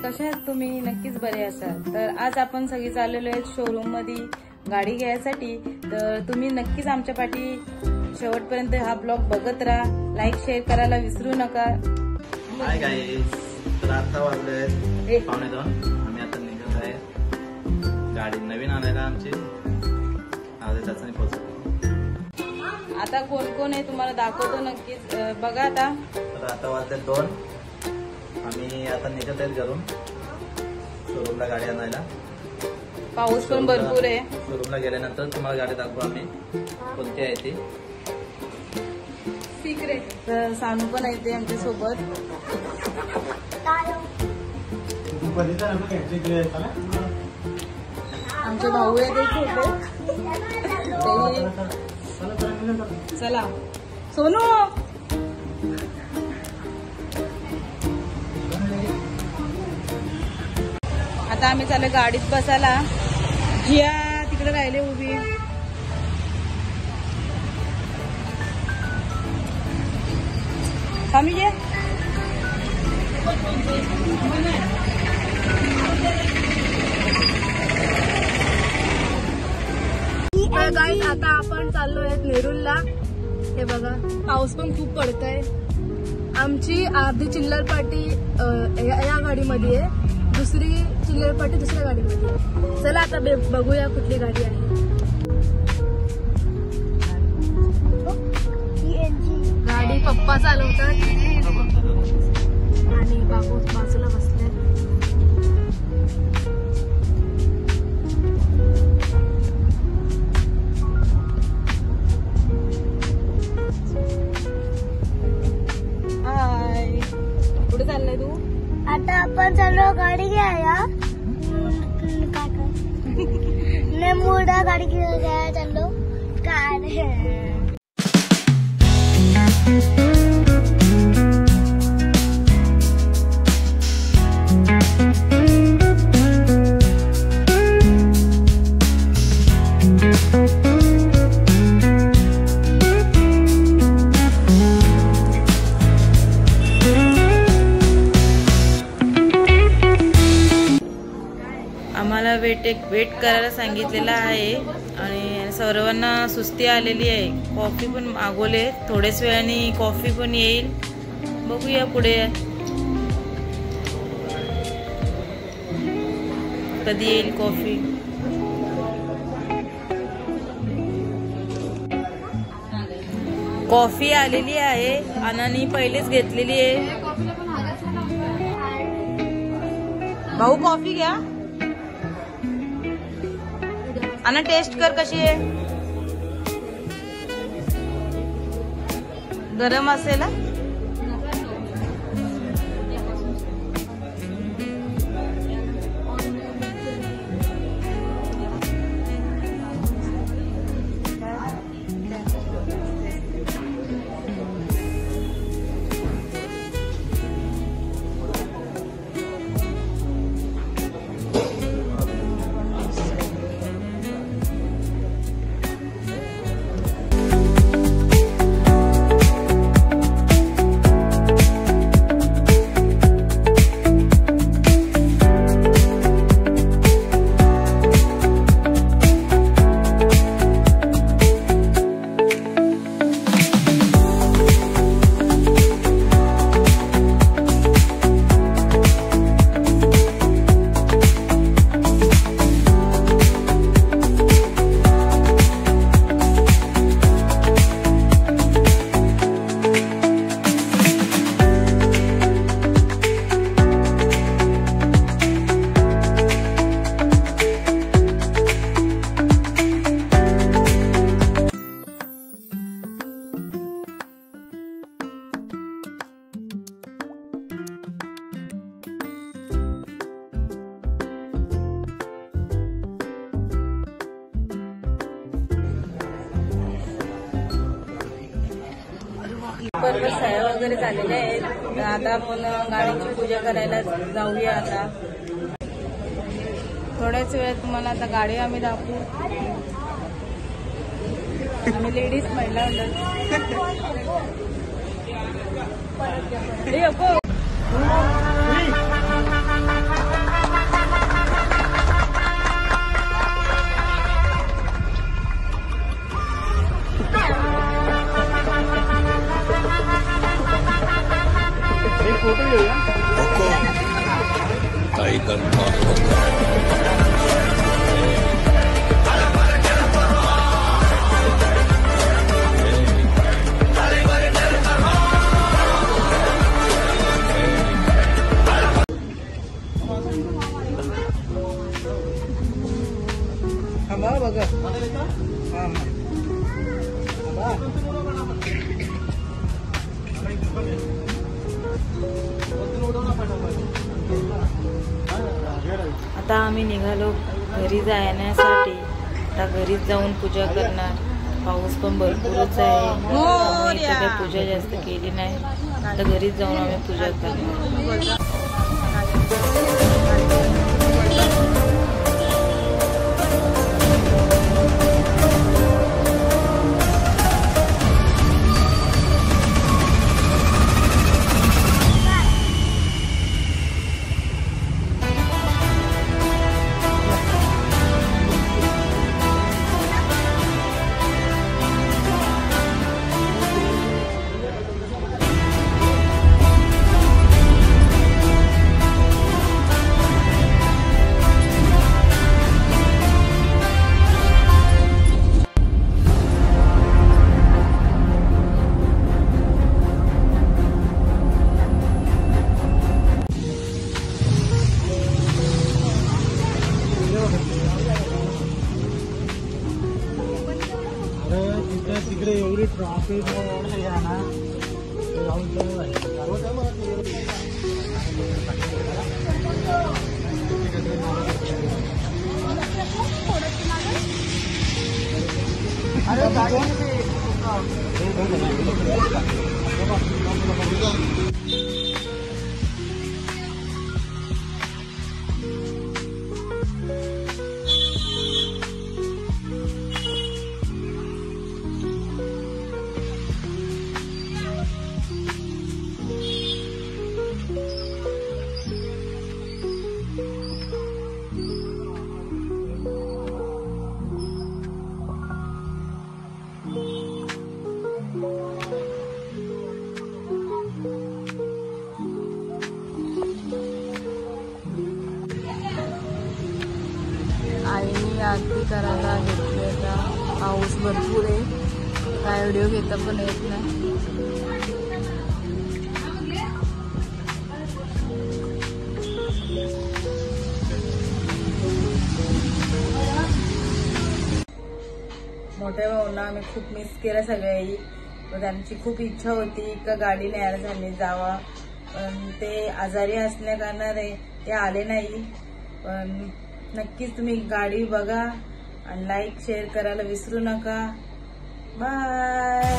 कशा आहात तुम्ही? नक्कीच बरे असाल. तर आज आपण सगळी चाललेलो आहे शोरूम मध्ये गाडी घ्यायसाठी. तर तुम्ही नक्कीच आमच्या पाठी शेवटपर्यंत हा ब्लॉग बघत राहा. लाईक शेअर करायला विसरू नका. हाय गाईस, तर आता वाजले 1:15. आम्ही आता निघत आहे गाडी नवीन आणायला आमची. त्याच्याने पोहोचतो. आता कोण कोण आहे तुम्हाला दाखवतो नक्कीच. बघा आता. तर आता वाजले 2. आम्ही आता निघत आहेत घरून शोरूमला गाडी आणायला. पाऊस पण भरपूर आहे. शोरूमला गेल्यानंतर तुम्हाला गाडी दाखवू आम्ही कोणती आहे ती. सिक्रेट. तर सानू पण येते आमच्या सोबत. आमचे भाऊ आहे ते छोटे. चला सोनू. आता आम्ही चालू गाडीत बसायला. जिया तिकडे राहिले उभी. आम्ही जे गाईज आता आपण चाललो आहेत नेरूलला. हे बघा पाऊस पण खूप पडतोय. आमची अर्धी चिल्लर पार्टी या गाडीमध्ये आहे, दुसरी चिल्लर पार्टी दुसऱ्या गाडीमध्ये आहे. चला आता बघूया कुठली गाडी आहे. गाडी पप्पा चालवतात आणि बाबू बाजूला बसले. कुठे चाललाय तू? आता आपण चाललो गाडी घ्यायला. नेमुडा गाडी घ्यायला चाललो. काय आम्हाला वेट करायला सांगितलेला आहे आणि सर्वांना सुस्ती आलेली आहे. कॉफी पण मागवले. थोड्याच वेळाने कॉफी पण येईल. बघूया पुढे कधी येईल कॉफी. कॉफी आलेली आहे. अनानी पहिलेच घेतलेली आहे. भाऊ कॉफी घ्या. अना टेस्ट कर कशी आहे. गरम असेल. बरोबर सह्या वगैरे झालेल्या आहेत. तर आता आपण गाडीची पूजा करायला जाऊया. आता थोड्याच वेळात तुम्हाला आता गाडी आम्ही दाखवू. आम्ही लेडीज महिला फोटो घेऊया. बघा आता आम्ही निघालो घरी जाण्यासाठी. आता घरीच जाऊन पूजा करणार. पाऊस पण भरपूरच आहे. त्यामुळे पूजा जास्त केली नाही. आता घरीच जाऊन आम्ही पूजा करणार. तिकडे एवढी ट्रॉफिक ना आईने आरती करायला घेतली. आता पाऊस भरपूर आहे. काय व्हिडिओ घेता पण येत नाही. मोठ्या भाऊंना आम्ही खूप मिस केलं सगळ्यांनी. त्यांची खूप इच्छा होती का गाडी न्यायला झाली जावा, पण ते आजारी असल्या कारणाने ते आले नाही. पण नक्कीच तुम्ही गाडी बघा आणि लाईक शेअर करायला विसरू नका. बाय.